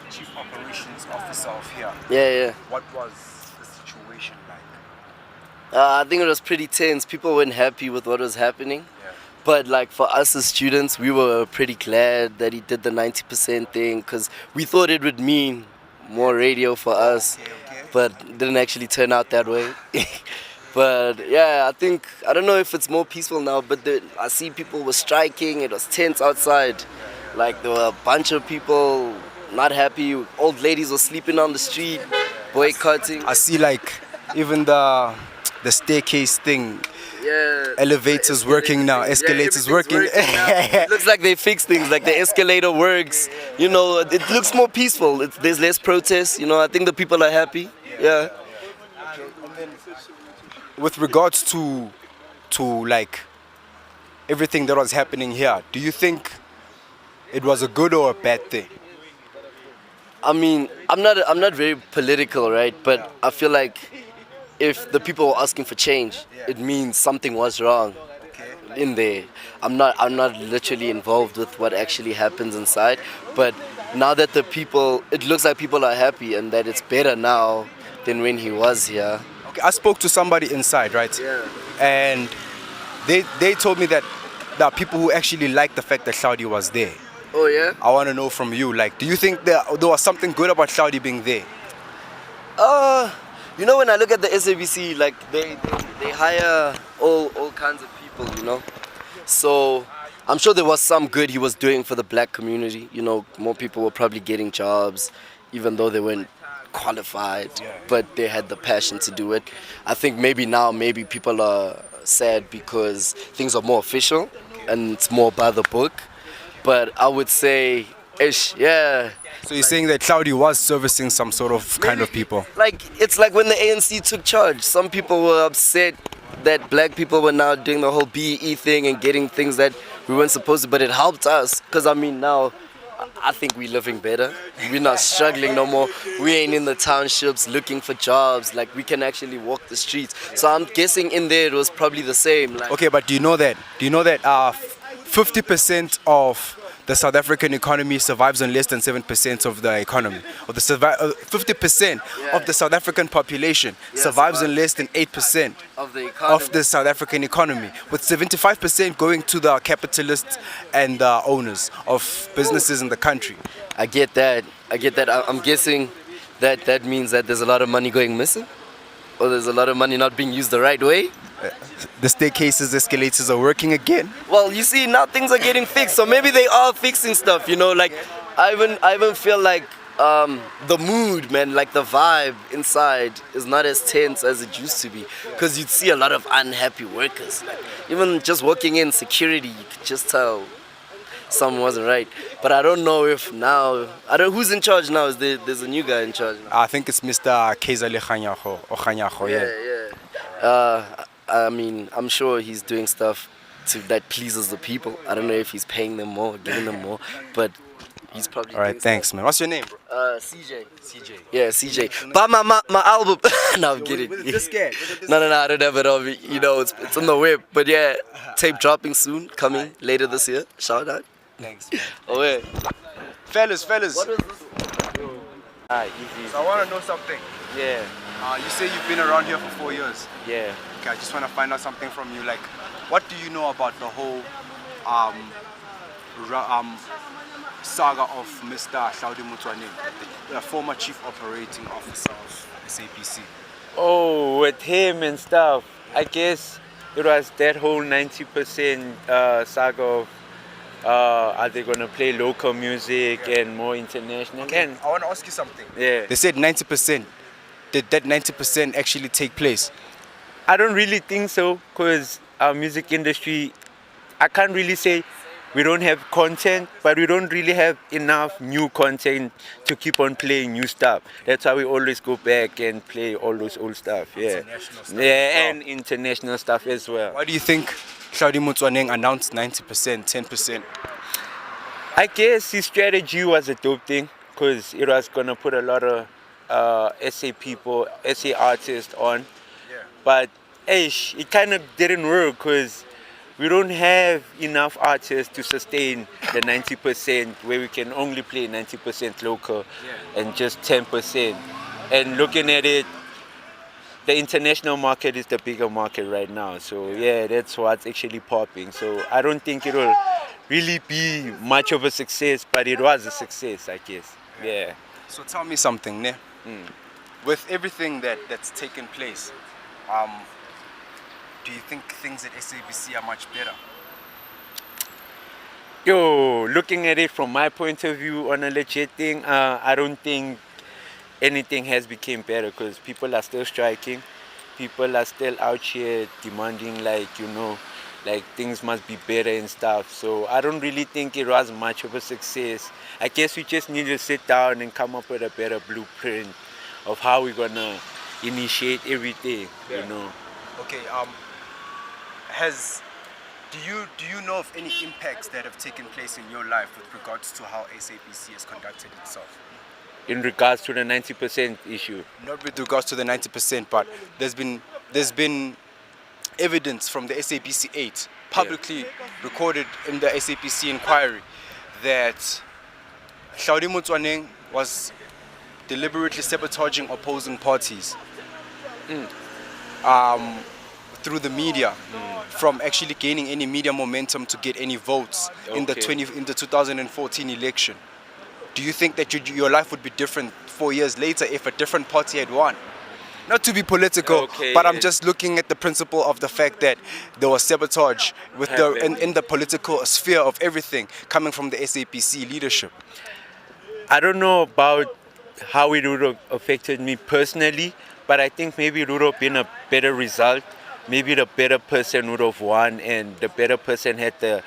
chief operations officer of here. Yeah, yeah. What was the situation like? I think it was pretty tense. People weren't happy with what was happening. Yeah. But like for us as students, we were pretty glad that he did the 90% thing because we thought it would mean more radio for us, Okay. but it didn't actually turn out that way. But yeah, I don't know if it's more peaceful now, but I see people were striking. It was tense outside. Like there were a bunch of people not happy. Old ladies were sleeping on the street, boycotting. I see like even the staircase thing, Yeah, elevators working now, escalators working. It looks like they fix things, like the escalator works. You know, it looks more peaceful. There's less protests. You know, I think the people are happy. Yeah. With regards to like everything that was happening here, do you think it was a good or a bad thing? I mean, I'm not very political, right? But I feel like if the people were asking for change, it means something was wrong in there. I'm not literally involved with what actually happens inside, but now that it looks like people are happy and that it's better now than when he was here. Okay, I spoke to somebody inside, right? Yeah. And they told me that there are people who actually like the fact that Hlaudi was there. Oh yeah. I want to know from you, like, do you think there was something good about Hlaudi being there? You know, when I look at the SABC, like they hire all kinds of people, you know. So I'm sure there was some good he was doing for the black community. You know, more people were probably getting jobs, even though they weren't qualified, but they had the passion to do it. I think maybe people are sad because things are more official and it's more by the book. But I would say, yeah. So you're saying that Hlaudi was servicing some sort of kind of people? Like, it's like when the ANC took charge. Some people were upset that black people were now doing the whole BE thing and getting things that we weren't supposed to, but it helped us. Because, I mean, now I think we're living better. We're not struggling no more. We ain't in the townships looking for jobs. Like, we can actually walk the streets. So I'm guessing in there it was probably the same. Like, Okay, but do you know that 50% of the South African economy survives on less than 7% of the economy? Or 50% of the South African population survives on less than 8% of the economy. of the South African economy, with 75% going to the capitalists and the owners of businesses in the country. I get that. I'm guessing that means that there's a lot of money going missing, or there's a lot of money not being used the right way. The staircases, escalators are working again. Well, you see, now things are getting fixed, so maybe they are fixing stuff. You know, like I even feel like the mood, man, like the vibe inside is not as tense as it used to be, because you'd see a lot of unhappy workers. Like, even just walking in security, you could just tell something wasn't right. But I don't know if now, who's in charge now. There's a new guy in charge now. I think it's Mr. Kezale Khanyago. Yeah. I mean, I'm sure he's doing stuff that pleases the people. I don't know if he's paying them more, giving them more, but he's probably. All right, doing thanks, stuff. man. What's your name, bro? CJ. Yeah, CJ. Buy my album. No, I'm kidding. No, I don't have it on me. You know, it's on the web. But yeah, tape dropping soon, coming later this year. Shout out. Thanks, man. Oh yeah. Fellas. What is this? Easy. So I want to know something. Yeah, You say you've been around here for 4 years. yeah. Okay, I just want to find out something from you. Like, what do you know about the whole saga of Mr. Hlaudi Motsoeneng, the former chief operating officer of SABC? Oh, with him and stuff. I guess it was that whole 90% saga of are they gonna play local music and more international? And I want to ask you something. yeah, They said 90%. Did that 90% actually take place? I don't really think so, because our music industry, I can't really say we don't have content, but we don't really have enough new content to keep on playing new stuff. That's why we always go back and play all those old stuff. Yeah, International stuff yeah, and international stuff as well. Why do you think Hlaudi Motsoeneng announced 90%, 10%? I guess his strategy was a dope thing, because it was gonna put a lot of SA people, SA artists on. But it kind of didn't work, because we don't have enough artists to sustain the 90% where we can only play 90% local and just 10%. And looking at it, the international market is the bigger market right now. So yeah, that's what's actually popping. So I don't think it will really be much of a success, but it was a success, I guess. Yeah. So tell me something, ne? With everything that's taken place, do you think things at SABC are much better? Yo, looking at it from my point of view on a legit thing, I don't think anything has become better because people are still striking. People are still out here demanding, like, like things must be better and stuff. So I don't really think it was much of a success. I guess we just need to sit down and come up with a better blueprint of how we're gonna initiate everything, Okay, do you know of any impacts that have taken place in your life with regards to how SABC has conducted itself? In regards to the 90% issue. Not with regards to the 90%, but there's been evidence from the SABC 8 publicly recorded in the SABC inquiry that Hlaudi Motsoeneng was deliberately sabotaging opposing parties through the media, from actually gaining any media momentum to get any votes in the 2014 election. Do you think that your life would be different 4 years later if a different party had won? Not to be political, but I'm just looking at the principle of the fact that there was sabotage with in the political sphere of everything coming from the SABC leadership. I don't know about how it would have affected me personally, but I think maybe it would have been a better result. Maybe the better person would have won, and the better person had the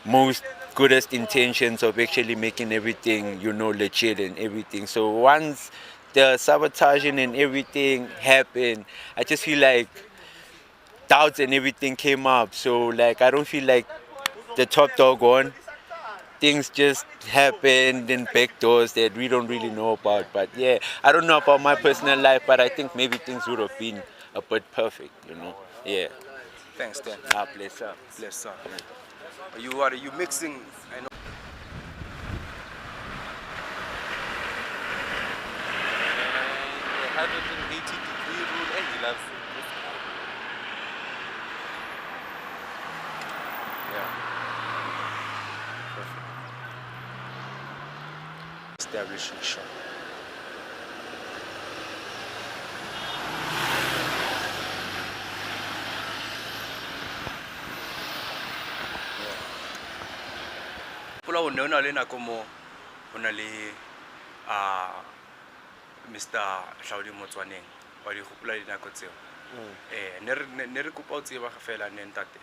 most goodest intentions of actually making everything, legit and everything. So once the sabotaging and everything happened, I just feel like doubts and everything came up. So like I don't feel like the top dog won. Things just happened in back doors that we don't really know about. But yeah, I don't know about my personal life, but I think maybe things would have been a bit perfect, Yeah. Thanks, Dan. Bless up. Bless up. Are you mixing? I know. The 180-degree rule, and he loves it. Yeah. Perfect. Establishing shot. Pula o nona le nako mo hona le Mr. Hlaudi Motsoeneng wa di gopola di nako tseo. Ne re kopa o tseba ga fela ne ntate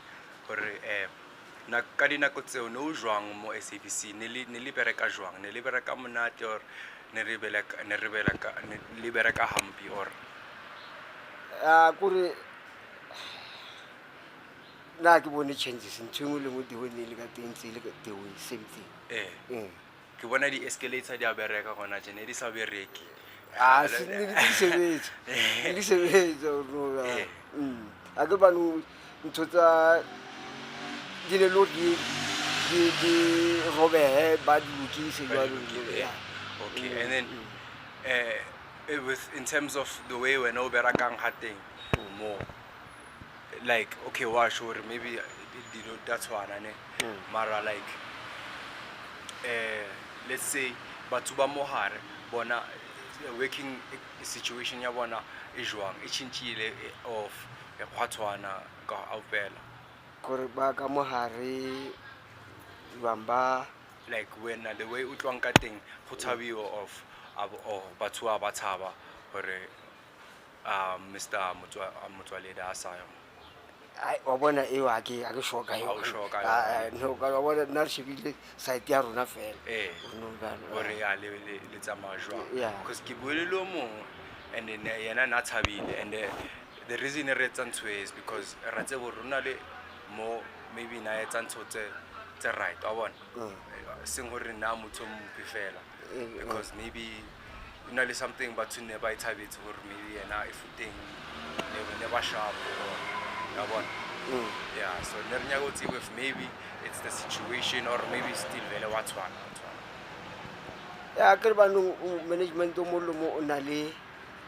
gore na ka dinako tseo no jwang mo SABC ne le bereka jwang, ne le bereka monate or ne re bereka hampi or kore na ke bone changes ntshwe le mo di bone le ka tentse le ka the same thing. ke bona di escalator di a bereka gona jene di sa bereki. Se di sebetsa no a ke bano ntho tsa di le lo di robe ba di lokise jwalo. Okay, and then in terms of the way when o berakang hateng more like okay wa sure maybe that's one ne mara like let's say batho ba mohare bona working situation ya bona e jwang e chintile of ya khwatswana ka aufela kore ba ka mohare bamba like when the way utlwang ka teng go tshabiwa of batho ba tshaba gore Mr. Motsoaledi a sayo ai wa bona e wa ke a ke shoka yo no ka wa bona na shebile site ya rona fela no gore ya le tsamaya jwa because ke buile lo mo and then yena na tshabile and the reason re tsantso is because ra tse bo rona le mo maybe na etsa ntso tse right wa bona seng gore na motho mo pefela because maybe you know something but to never ithabetse gore maybe yena if thing never sharp or ya bona Yeah, so Nernyagoti with maybe it's the situation or maybe still very what's one. ya ke re banong management o mollo mo o na le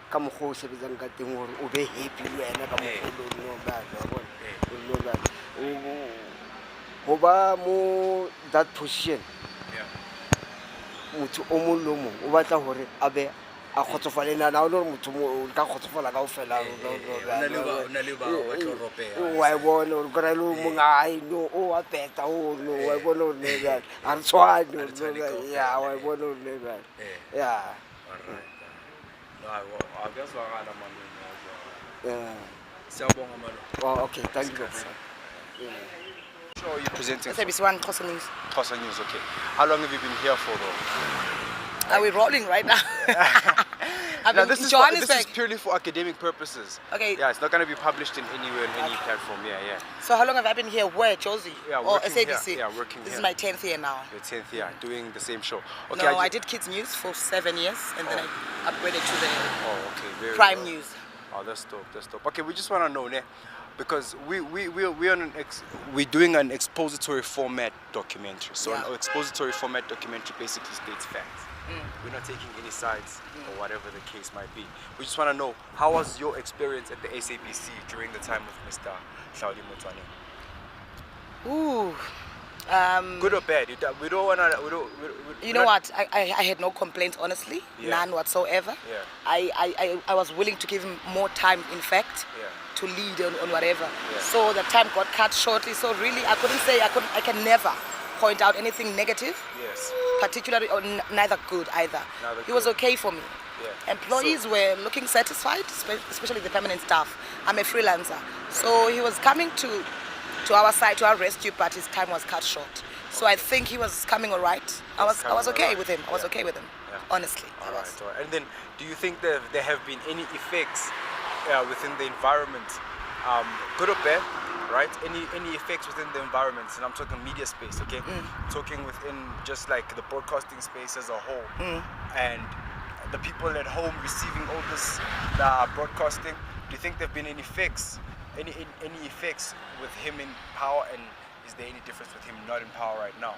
ka mokgwa o sebetsang ka teng hore o be happy le wena ka mokgwa o no ba wa bona o no ba ho ba mo that position Yeah. motho o mollo mo o batla hore a be a khotsofale na o le motho mo ka khotsofala ka ofela wa bona o ka lo mo ngai no o a peta o no wa bona o ne ba a tshwane ya wa bona o ne ba ya Alright. No, I guess we're gonna yeah. Siyabonga malo. Oh, okay, thank you. Show are you presenting? SABC One Xhosa News. Xhosa News, okay. How long have you been here for though? Are we rolling right now? I've Now been this in is Johannesburg. purely for academic purposes. Okay. Yeah, it's not going to be published in anywhere, in any platform. Yeah. So how long have I been here? Where, Josie? Yeah, or working SABC? here. Yeah, working This here. is my 10th year now. Your 10th year, doing the same show. Okay. No, I did Kids News for 7 years, and then I upgraded to the Oh, okay. Very Prime well. News. Oh, that's dope. That's dope. Okay, we just want to know, ne, because we're doing an expository format documentary. So Yeah. an expository format documentary basically states facts. We're not taking any sides or whatever the case might be. We just want to know, how was your experience at the SABC during the time of Mr. Hlaudi Motsoeneng? Ooh. Good or bad? We don't want to. You know what? I had no complaints, honestly. Yeah. None whatsoever. Yeah. I was willing to give him more time, in fact, Yeah. to lead on whatever. Yeah. So the time got cut shortly. So really, I can never point out anything negative, Yes. particularly or neither good either. Neither He was good. okay for me. Yeah. Employees were looking satisfied, especially the permanent staff. I'm a freelancer, so he was coming to our side, to our rescue, but his time was cut short. So I think he was coming all right. I was coming okay alright. with him. I was Yeah. okay with him, Yeah. honestly. I All was. right, all right. And then, do you think that there have been any effects within the environment, good or bad, right? Any effects within the environment, and I'm talking media space, okay? Talking within just like the broadcasting space as a whole, and the people at home receiving all this broadcasting. Do you think there've been any effects, any effects with him in power, and is there any difference with him not in power right now?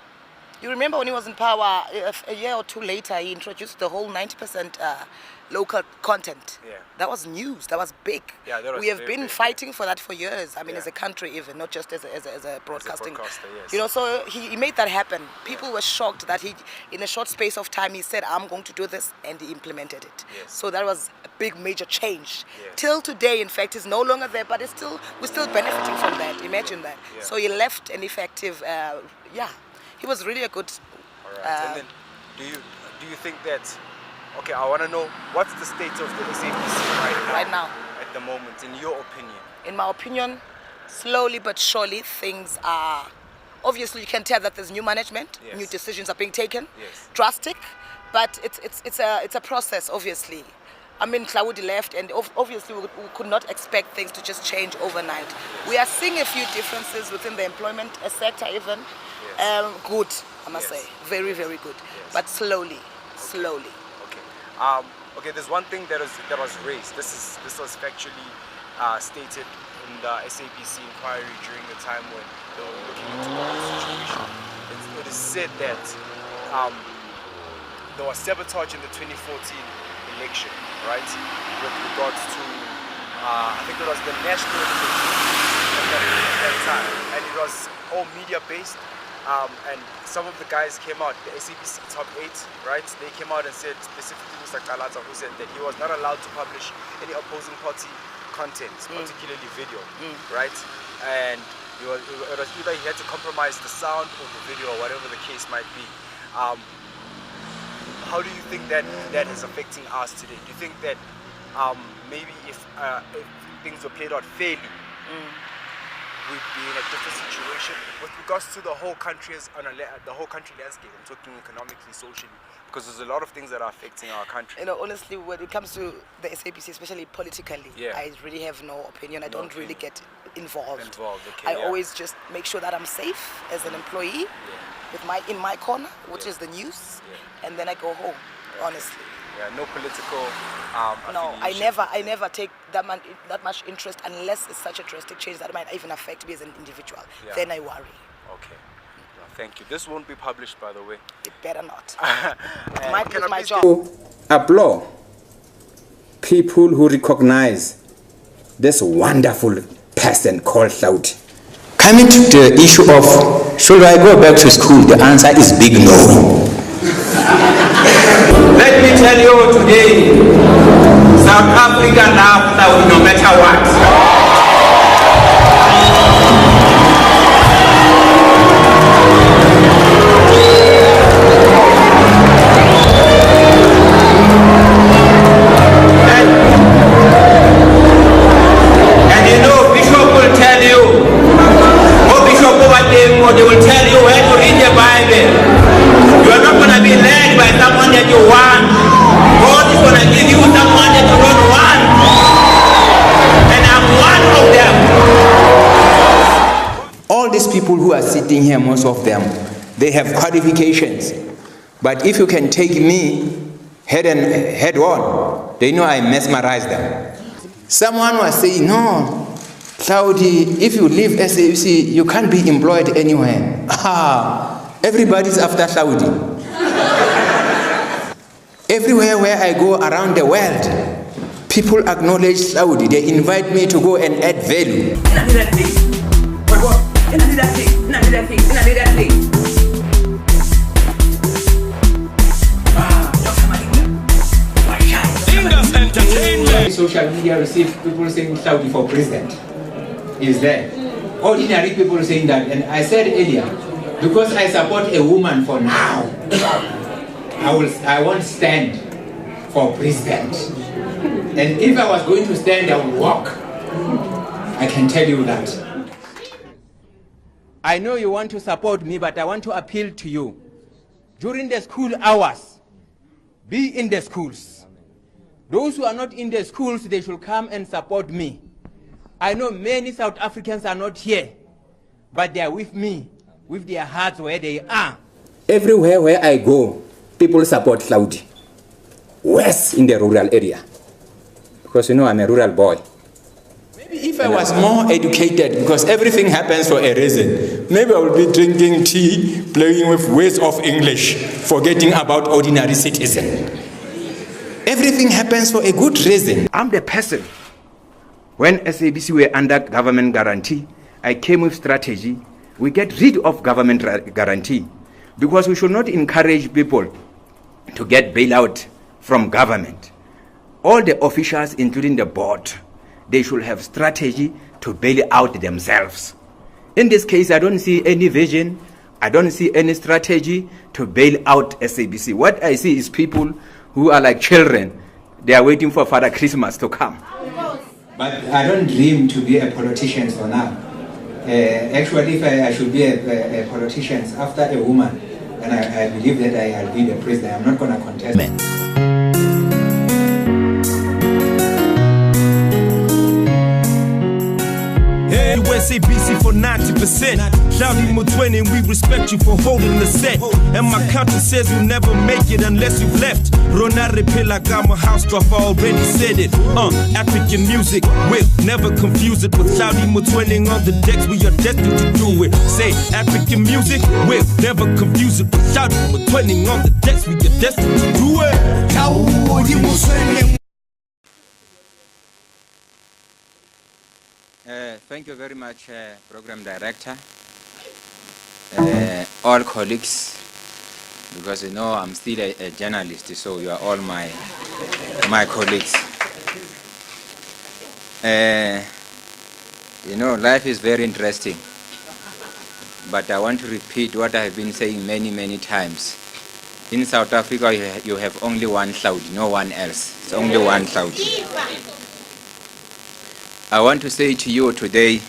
You remember when he was in power, a year or two later, he introduced the whole 90% local content. Yeah. That was news. That was big. Yeah, that was we have very been big, fighting for that for years. I mean, Yeah. as a country even, not just as a broadcasting. broadcaster, yes. You know, so he made that happen. People were shocked that he, in a short space of time, he said, I'm going to do this, and he implemented it. Yes. So that was a big, major change. Yes. Till today, in fact, he's no longer there, but we're still benefiting from that. Imagine that. Yeah. So he left an effective, he was really a good. All right. And then, do you think that? Okay, I want to know what's the state of the SABC Right now. at the moment, in your opinion. In my opinion, slowly but surely things are. Obviously, you can tell that there's new management, Yes. new decisions are being taken, Yes. drastic, but it's a process. Obviously, I mean, Hlaudi left, and obviously we could not expect things to just change overnight. We are seeing a few differences within the employment sector, even. Yes. Good, I must Yes. say, very, very good, Yes. but slowly. Okay. Okay. There's one thing that was raised. This was factually stated in the SABC inquiry during the time when they were looking into the whole situation. It is said that there was sabotage in the 2014 election, right? With regards to, I think it was the national election at that time, and it was all media based. And some of the guys came out, the SABC top 8, right? They came out and said, specifically Mr. Kalata, who said that he was not allowed to publish any opposing party content, particularly video, right? And it was either he had to compromise the sound or the video or whatever the case might be. How do you think that is affecting us today? Do you think that maybe if things were played out fairly, we'd be in a different situation with regards to the whole country the whole country landscape? I'm talking economically, socially, because there's a lot of things that are affecting our country. You know, honestly, when it comes to the SABC, especially politically, Yeah. I really have no opinion. I don't really get involved. Okay, I yeah. always just make sure that I'm safe as an employee in my corner, which Yeah. is the news, Yeah. and then I go home. honestly. Yeah, no political No, affiliation. I never take that much interest unless it's such a drastic change that might even affect me as an individual. Yeah. Then I worry. Okay. Well, thank you. This won't be published, by the way. It better not. It Might lose my job. Applaud people who recognize this wonderful person called Hlaudi. Coming to the issue of should I go back to school, the answer is big no. Let me tell you today, South Africa loves Hlaudi no matter what. And you know, Bishop will tell you, or Bishop or they will tell you where to read the Bible. You are not going to be led by someone that you want. God is going to give you someone that you don't want. And I'm one of them. All these people who are sitting here, most of them, they have qualifications. But if you can take me head on, they know I mesmerize them. Someone was saying, no, Hlaudi, if you leave SABC, you can't be employed anywhere. Everybody's after Hlaudi. Everywhere where I go around the world, people acknowledge Hlaudi. They invite me to go and add value. Social media receive people saying Hlaudi for president is there. Ordinary people saying that, and I said earlier, because I support a woman for now, I won't stand for president. And if I was going to stand, I would walk. I can tell you that. I know you want to support me, but I want to appeal to you. During the school hours, be in the schools. Those who are not in the schools, they should come and support me. I know many South Africans are not here, but they are with me, with their hearts where they are. Everywhere where I go, people support Hlaudi. Worse in the rural area. Because you know I'm a rural boy. Maybe if I was more educated, because everything happens for a reason, maybe I would be drinking tea, playing with words of English, forgetting about ordinary citizen. Everything happens for a good reason. I'm the person. When SABC were under government guarantee, I came with strategy. We get rid of government guarantee because we should not encourage people to get bailout from government. All the officials, including the board, they should have strategy to bail out themselves. In this case, I don't see any vision. I don't see any strategy to bail out SABC. What I see is people who are like children. They are waiting for Father Christmas to come. But I don't dream to be a politician for now. Actually, if I should be a politician after a woman, and I believe that I'll be the president, I'm not going to contest. Hey, SABC for 90%. Hlaudi Motsoeneng, we respect you for holding the set. And my conscience says you'll never make it unless you've left. Rona Repela, I'm a house drop, I already said it. African music, we'll never confuse it. With Hlaudi Motsoeneng on the decks, we are destined to do it. Say African music, we'll never confuse it. With Hlaudi Motsoeneng on the decks, we are destined to do it. Hlaudi Motsoeneng. Thank you very much, Program Director, all colleagues, because you know I'm still a journalist, so you are all my colleagues. You know, life is very interesting, but I want to repeat what I have been saying many times. In South Africa, you have only one Hlaudi, no one else. It's only one Hlaudi. I want to say to you today,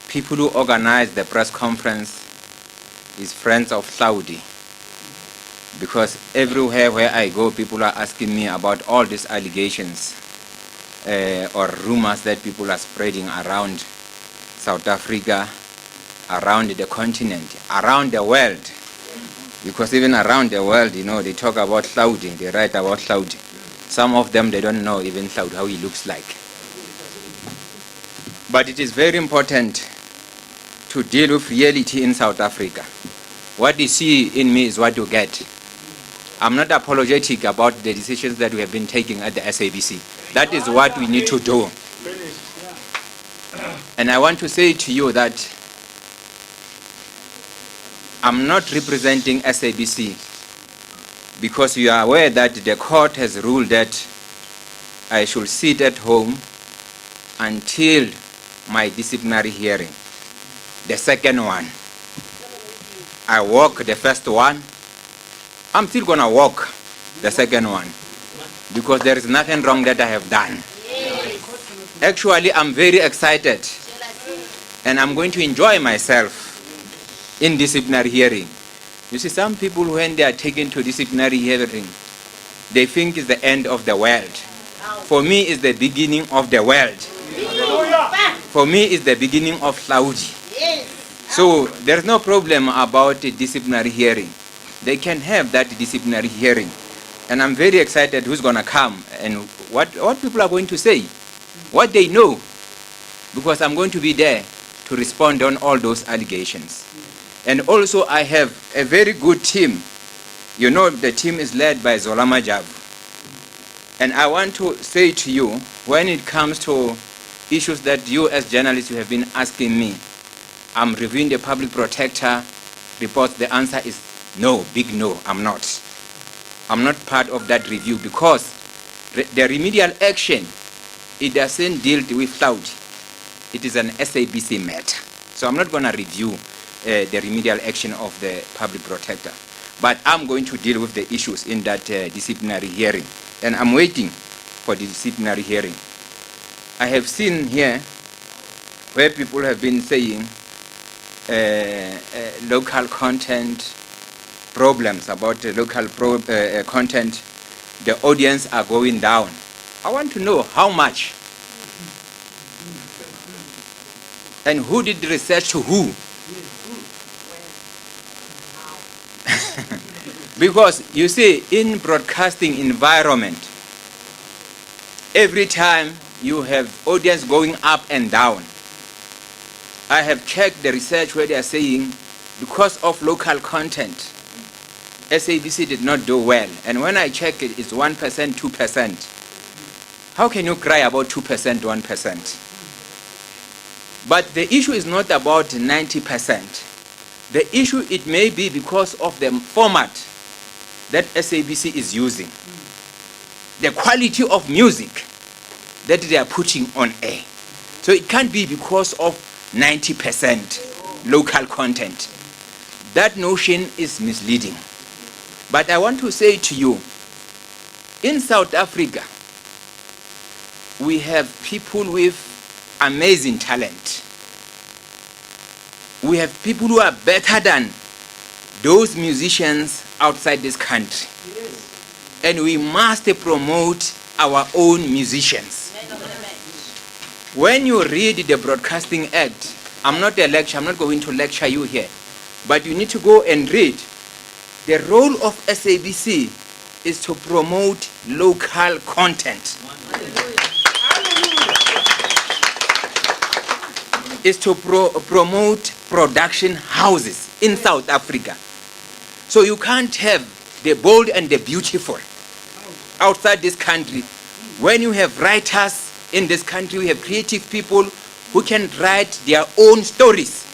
people who organize the press conference is friends of Hlaudi, because everywhere where I go, people are asking me about all these allegations or rumors that people are spreading around South Africa, around the continent, around the world. Because even around the world, they talk about Hlaudi, they write about Hlaudi. Some of them, they don't know even Hlaudi, how he looks like. But it is very important to deal with reality in South Africa. What you see in me is what you get. I'm not apologetic about the decisions that we have been taking at the SABC. That is what we need to do. And I want to say to you that I'm not representing SABC because you are aware that the court has ruled that I should sit at home until my disciplinary hearing. The second one. I walk the first one. I'm still gonna walk the second one because there is nothing wrong that I have done. Actually, I'm very excited and I'm going to enjoy myself in disciplinary hearing. You see, some people, when they are taken to disciplinary hearing, they think it's the end of the world. For me, it's the beginning of the world. For me, it's the beginning of Hlaudi. So there's no problem about a disciplinary hearing. They can have that disciplinary hearing. And I'm very excited who's going to come and what people are going to say, what they know, because I'm going to be there to respond on all those allegations. And also I have a very good team. The team is led by Zola Majabu. And I want to say to you, when it comes to issues that you as journalists you have been asking me, I'm reviewing the public protector report. The answer is no, big no, I'm not. I'm not part of that review because the remedial action, it doesn't deal with Hlaudi. It is an SABC matter. So I'm not going to review the remedial action of the public protector. But I'm going to deal with the issues in that disciplinary hearing. And I'm waiting for the disciplinary hearing. I have seen here where people have been saying local content problems about local content, the audience are going down. I want to know how much and who did research to who. Because you see, in broadcasting environment, every time you have audience going up and down. I have checked the research where they are saying because of local content, SABC did not do well. And when I check it, it's 1%, 2%. How can you cry about 2%, 1%? But the issue is not about 90%. The issue, it may be because of the format that SABC is using. The quality of music that they are putting on air. So it can't be because of 90% local content. That notion is misleading. But I want to say to you, in South Africa, we have people with amazing talent. We have people who are better than those musicians outside this country. And we must promote our own musicians. When you read the Broadcasting Act, I'm not going to lecture you here, but you need to go and read. The role of SABC is to promote local content. Is to promote production houses in South Africa. So you can't have the bold and the beautiful outside this country. When you have writers in this country, we have creative people who can write their own stories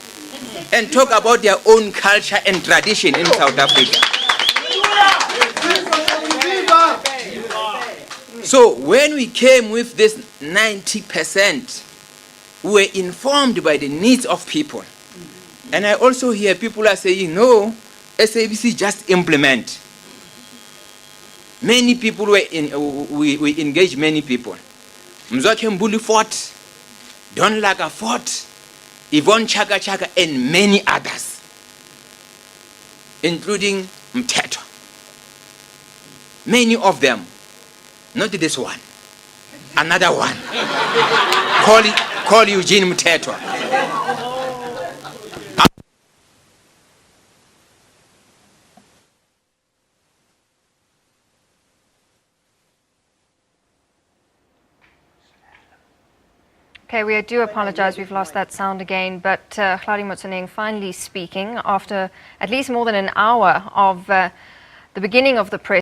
and talk about their own culture and tradition in South Africa. So when we came with this 90%, we were informed by the needs of people. And I also hear people are saying, no, SABC just implement. Many people we engage many people. Mzwakhe Mbuli fought, Don Laga fought, Yvonne Chaka Chaka, and many others, including Mteto. Many of them, not this one, another one. Call Eugene Mteto. Okay, we do apologize, we've lost that sound again, but Hlaudi Motsoeneng finally speaking after at least more than an hour of the beginning of the press